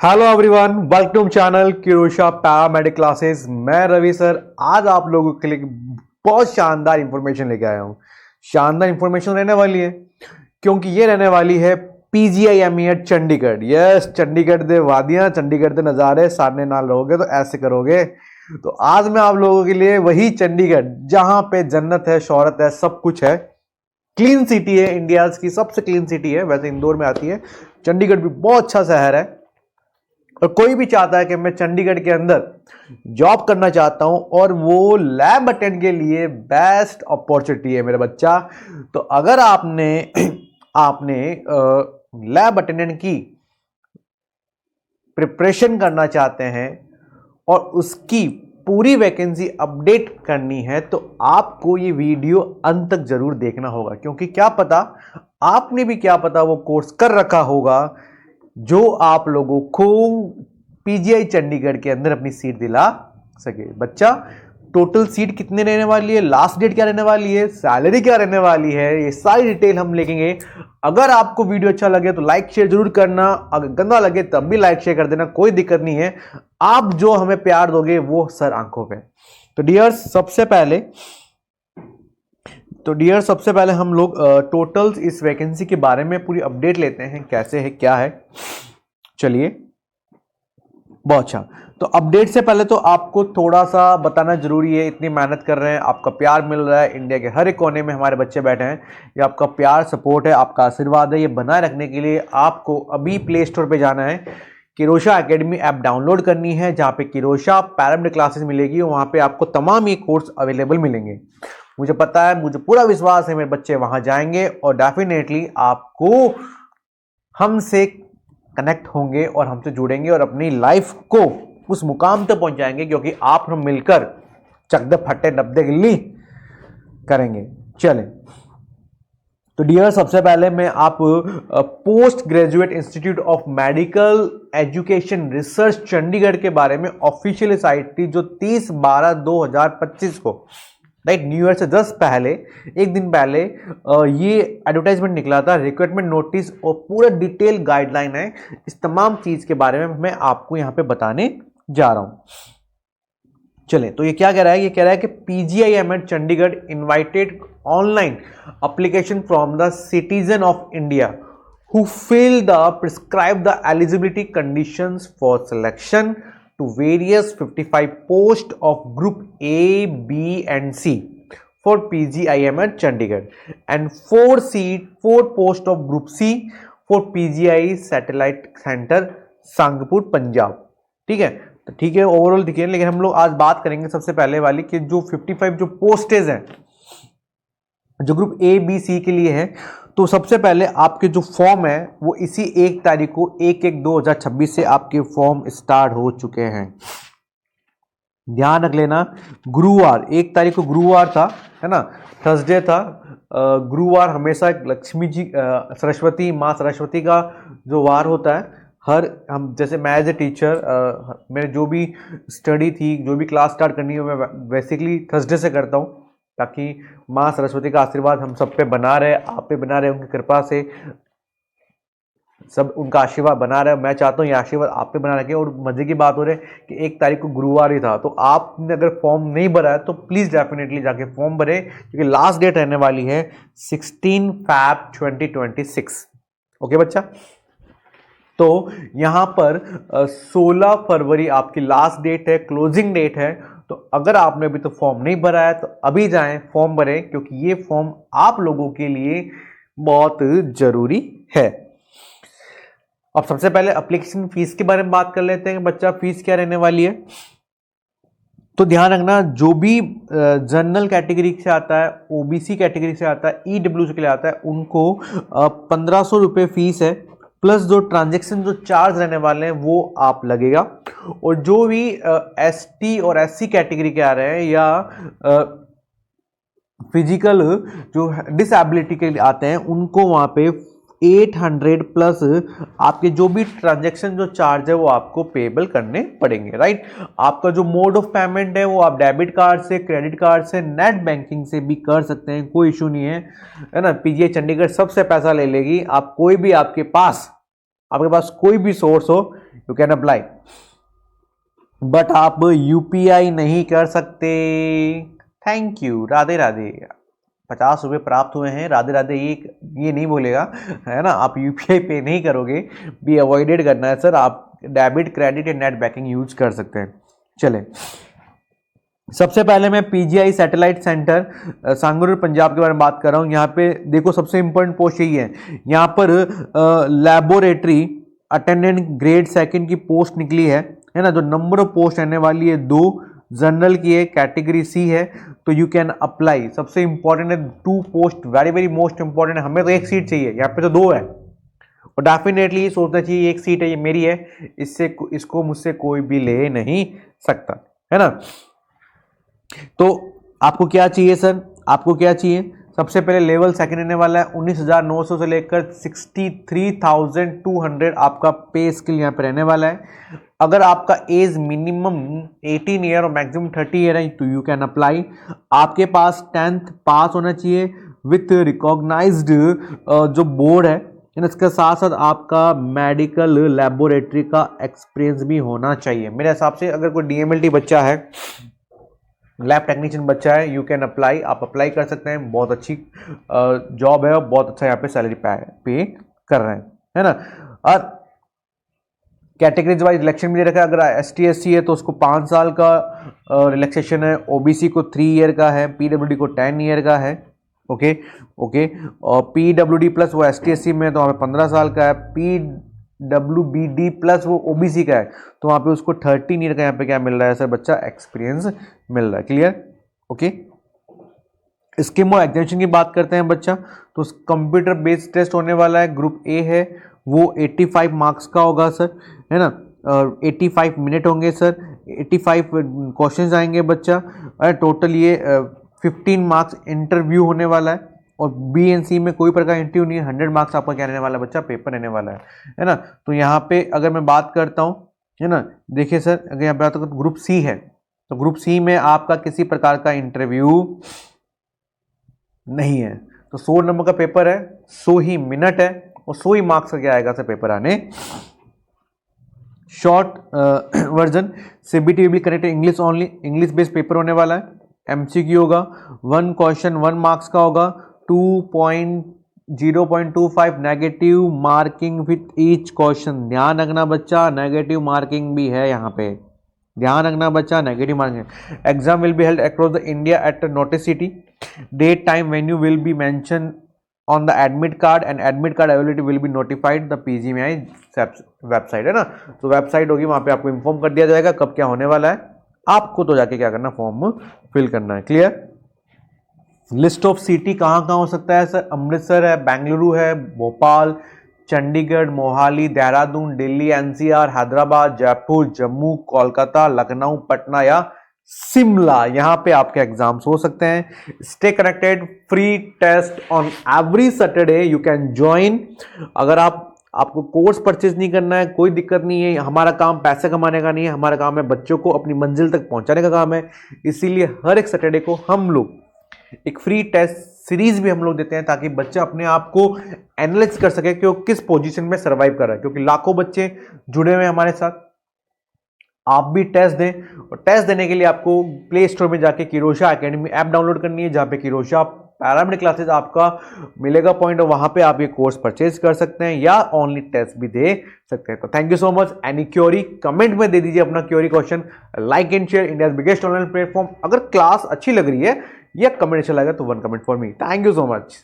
Hello everyone, welcome channel Kirosha paramedic classes. मैं Ravi sir आज आप लोगों के लिए बहुत शानदार इंफॉर्मेशन लेके आया हूँ। शानदार इंफॉर्मेशन रहने वाली है क्योंकि ये रहने वाली है PGIMET चंडीगढ़। यस, चंडीगढ़ दे वादियां, चंडीगढ़ दे नज़ारे सामने ना लोगे तो ऐसे करोगे। तो आज मैं आप लोगों के लिए वही चंडीगढ़ जहां पे जन्नत है, शोहरत है, सब कुछ है, क्लीन सिटी है, इंडिया की सबसे क्लीन सिटी है। वैसे इंदौर में आती है, चंडीगढ़ भी बहुत अच्छा शहर है। और कोई भी चाहता है कि मैं चंडीगढ़ के अंदर जॉब करना चाहता हूं और वो लैब अटेंड के लिए बेस्ट अपॉर्चुनिटी है मेरा बच्चा। तो अगर आपने आपने लैब अटेंडेंट की प्रिपरेशन करना चाहते हैं और उसकी पूरी वैकेंसी अपडेट करनी है तो आपको ये वीडियो अंत तक जरूर देखना होगा, क्योंकि क्या पता आपने भी क्या पता वो कोर्स कर रखा होगा जो आप लोगों को पीजीआई चंडीगढ़ के अंदर अपनी सीट दिला सके। बच्चा, टोटल सीट कितने रहने वाली है, लास्ट डेट क्या रहने वाली है, सैलरी क्या रहने वाली है, ये सारी डिटेल हम लिखेंगे। अगर आपको वीडियो अच्छा लगे तो लाइक शेयर जरूर करना, अगर गंदा लगे तब भी लाइक शेयर कर देना, कोई दिक्कत नहीं है। आप जो हमें प्यार दोगे वो सर आंखों पे। तो डियर्स, सबसे पहले हम लोग टोटल्स इस वैकेंसी के बारे में पूरी अपडेट लेते हैं, कैसे है क्या है। चलिए, बहुत अच्छा। तो अपडेट से पहले तो आपको थोड़ा सा बताना जरूरी है, इतनी मेहनत कर रहे हैं, आपका प्यार मिल रहा है, इंडिया के हर एक कोने में हमारे बच्चे बैठे हैं, ये आपका प्यार, सपोर्ट है, आपका आशीर्वाद है। ये बनाए रखने के लिए आपको अभी प्ले स्टोर पे जाना है, किरोशा एकेडमी ऐप डाउनलोड करनी है, जहाँ पे किरोशा पैरामेडिक क्लासेस मिलेगी, वहाँ पे आपको तमाम ये कोर्स अवेलेबल मिलेंगे। मुझे पता है, मुझे पूरा विश्वास है मेरे बच्चे वहाँ जाएंगे और डेफिनेटली आपको हमसे कनेक्ट होंगे और हमसे जुड़ेंगे और अपनी लाइफ को उस मुकाम तक पहुंचाएंगे, क्योंकि आप हम मिलकर चकदे फट्टे नब्दे गिल्ली करेंगे। चलें, तो डियर, सबसे पहले मैं आप post graduate institute of medical education research Chandigarh के बारे में ऑफिशियल साइट थी, जो 30/12/2025 को, राइट, न्यू ईयर से जस्ट पहले, एक दिन पहले ये एडवर्टाइजमेंट निकला था, रिक्रूटमेंट नोटिस और पूरा डिटेल गाइडलाइन है। इस तमाम चीज के बारे में मैं आपको यहां पे बताने जा रहा हूं। चलें, तो ये क्या कह रहा है, ये कह रहा है कि PGIMET Chandigarh invited online application from the citizen of India who fill the prescribe the eligibility conditions for selection to various 55 posts of group A, B and C for PGIMET Chandigarh and 4 posts of group C for PGI Satellite Center Sangpur Punjab. ठीक है, तो ठीक है, overall दिखे, लेकिन हम लोग आज बात करेंगे सबसे पहले वाली कि जो 55 जो पोस्टेज हैं जो ग्रुप A, B, C के लिए है। तो सबसे पहले आपके जो फॉर्म है वो इसी 1 तारीख को 1/1/2026 से आपके फॉर्म स्टार्ट हो चुके हैं। ध्यान रख लेना, गुरुवार 1 तारीख को गुरुवार था, है ना, थर्सडे था। गुरुवार हमेशा लक्ष्मी जी, सरस्वती माँ सरस्वती का जो वार होता है। हम जैसे मैं एज ए टीचर, मेरे जो भी स्टडी थी, जो भी क्लास स्टार्ट करनी है, मैं बेसिकली थर्सडे से करता हूँ, ताकि माँ सरस्वती का आशीर्वाद हम सब पे बना रहे, आप पे बना रहे, उनकी कृपा से सब उनका आशीर्वाद बना रहे। मैं चाहता हूँ ये आशीर्वाद आप पे बना रखे। और मजे की बात हो रही है कि 1 तारीख को गुरुवार ही था, तो आपने अगर फॉर्म नहीं भरा है तो प्लीज डेफिनेटली जाके फॉर्म भरे, क्योंकि लास्ट डेट रहने वाली है 16 Feb 2026। ओके बच्चा, तो यहां पर 16 फरवरी आपकी लास्ट डेट है, क्लोजिंग डेट है। तो अगर आपने अभी तो फॉर्म नहीं भरा है तो अभी जाएं फॉर्म भरें, क्योंकि ये फॉर्म आप लोगों के लिए बहुत जरूरी है। अब सबसे पहले एप्लीकेशन फीस के बारे में बात कर लेते हैं। बच्चा, फीस क्या रहने वाली है, तो ध्यान रखना, जो भी जनरल कैटेगरी से आता है, ओबीसी कैटेगरी से आता है, ईडब्ल्यूसी के लिए आता है, उनको 1500 रुपये फीस है, प्लस जो ट्रांजैक्शन जो चार्ज रहने वाले हैं वो आप लगेगा। और जो भी एसटी और एससी कैटेगरी के आ रहे हैं या फिजिकल जो डिसेबिलिटी के लिए आते हैं, उनको वहां पे 800 प्लस आपके जो भी ट्रांजैक्शन जो चार्ज है वो आपको पेबल करने पड़ेंगे, राइट। आपका जो मोड ऑफ पेमेंट है वो आप डेबिट कार्ड से, क्रेडिट कार्ड से, नेट बैंकिंग से भी कर सकते हैं, कोई इशू नहीं है ना। पीजीआई चंडीगढ़ सबसे पैसा ले लेगी, आप कोई भी आपके पास आपके पास कोई भी सोर्स हो, यू कैन अप्लाई, बट आप यूपीआई नहीं कर सकते। Thank you, Radhe Radhe. 50 रुपये प्राप्त हुए हैं, राधे राधे ये नहीं बोलेगा, है ना। आप यूपीआई पे नहीं करोगे, भी अवॉइडेड करना है सर। आप डेबिट, क्रेडिट या नेट बैंकिंग यूज कर सकते हैं। चले, सबसे पहले मैं पीजीआई सैटेलाइट सेंटर सांगरूर पंजाब के बारे में बात कर रहा हूँ। यहाँ पे देखो सबसे इंपॉर्टेंट पोस्ट यही है, यहाँ पर लैबोरेटरी अटेंडेंट ग्रेड 2 की पोस्ट निकली है ना। जो नंबर ऑफ पोस्ट आने वाली है 2, जनरल की है, कैटेगरी सी है, तो यू कैन अप्लाई। सबसे इंपॉर्टेंट है 2 post, very very most important है। हमें तो 1 सीट चाहिए, यहाँ पे तो 2 है, और डेफिनेटली सोचना चाहिए 1 सीट है, ये मेरी है, इसको मुझसे कोई भी ले नहीं सकता, है ना। तो आपको क्या चाहिए सर, आपको क्या चाहिए? सबसे पहले लेवल 2 रहने वाला है, 19,900 से लेकर 63,200 आपका पे स्किल यहाँ पे रहने वाला है। अगर आपका एज मिनिमम 18 ईयर और मैक्सिमम 30 ईयर है तो यू कैन अप्लाई। आपके पास 10th पास होना चाहिए विथ रिकॉग्नाइज्ड जो बोर्ड है, इसके साथ साथ आपका मेडिकल लैबोरेटरी का एक्सपीरियंस भी होना चाहिए। मेरे हिसाब से अगर कोई डीएमएलटी बच्चा है, लैब टेक्नीशियन बच्चा है, यू कैन अप्लाई, आप अप्लाई कर सकते हैं। बहुत अच्छी जॉब है और बहुत अच्छा यहाँ पे सैलरी पे कर रहे हैं, है ना। और कैटेगरीज वाइज इलेक्शन भी दे रखा है। अगर ST SC है तो उसको 5 साल का रिलैक्सेशन है, OBC को 3 ईयर का है, PWD को 10 ईयर का है। ओके, और PWD प्लस वो ST SC में तो वहाँ पे 15 साल का है, PWBD प्लस वो OBC का है तो वहाँ पे उसको 13 ईयर का यहाँ पे क्या मिल रहा है सर बच्चा, एक्सपीरियंस मिल रहा है। क्लियर? ओके, स्कीम और एग्जामिनेशन की बात करते हैं बच्चा, तो कंप्यूटर बेस्ड टेस्ट होने वाला है। ग्रुप A है वो 85 मार्क्स का होगा सर, है ना। 85 मिनट होंगे सर, 85 क्वेश्चंस आएंगे बच्चा, टोटल ये 15 मार्क्स इंटरव्यू होने वाला है। और BNC में कोई प्रकार इंटरव्यू नहीं है, 100 मार्क्स आपका क्या रहने वाला है बच्चा, पेपर रहने वाला है ना। तो यहाँ पे अगर मैं बात करता हूँ, है ना, देखिए सर अगर यहाँ पे बात करूँ ग्रुप C है तो ग्रुप C में आपका किसी प्रकार का इंटरव्यू नहीं है। तो 100 नंबर का पेपर है, 100 ही मिनट है और 100 ही मार्क्स का क्या आएगा सर पेपर आने। Short version, CBT will be connected English only, English based paper होने वाला है। MCQ होगा, 1 क्वेश्चन 1 मार्क्स का होगा, 0.25 negative marking with each question. ध्यान रखना बच्चा, नेगेटिव मार्किंग भी है यहाँ पे, ध्यान रखना बच्चा, negative marking. Exam will be held across the India at notice city, date time venue will be mention on the admit card and admit card availability will be notified the PGMI website, है ना। तो website होगी, वहां पे आपको inform कर दिया जाएगा कब क्या होने वाला है। आपको तो जाके क्या करना, फॉर्म फिल करना है। क्लियर? लिस्ट ऑफ सिटी कहाँ कहाँ हो सकता है सर, अमृतसर है, बेंगलुरु है, भोपाल, चंडीगढ़, मोहाली, देहरादून, दिल्ली, NCR, हैदराबाद, जयपुर, जम्मू, कोलकाता, लखनऊ, पटना या शिमला, यहां पे आपके एग्जाम्स हो सकते हैं। Stay connected, free test on every Saturday, you can join. अगर आपको कोर्स परचेज नहीं करना है, कोई दिक्कत नहीं है। हमारा काम पैसे कमाने का नहीं है, हमारा काम है बच्चों को अपनी मंजिल तक पहुंचाने का काम है। इसीलिए हर एक सैटरडे को हम लोग एक फ्री टेस्ट सीरीज भी हम लोग देते हैं ताकि बच्चा अपने आप को एनालाइज कर सके कि वो किस पोजीशन में सर्वाइव कर रहा है, क्योंकि लाखों बच्चे जुड़े हुए हैं हमारे साथ। आप भी टेस्ट दें, और टेस्ट देने के लिए आपको प्ले स्टोर में जाके किरोशा एकेडमी ऐप डाउनलोड करनी है, जहां पे किरोशा पैरामिड क्लासेस आपका मिलेगा पॉइंट, और वहां पे आप ये कोर्स परचेज कर सकते हैं या ऑनली टेस्ट भी दे सकते हैं। तो thank you so much. Any query comment में दे दीजिए अपना query question. Like and share, India biggest online platform. अगर क्लास अच्छी लग रही है या कमेंट अच्छा लगा तो 1 comment for me. Thank you so much.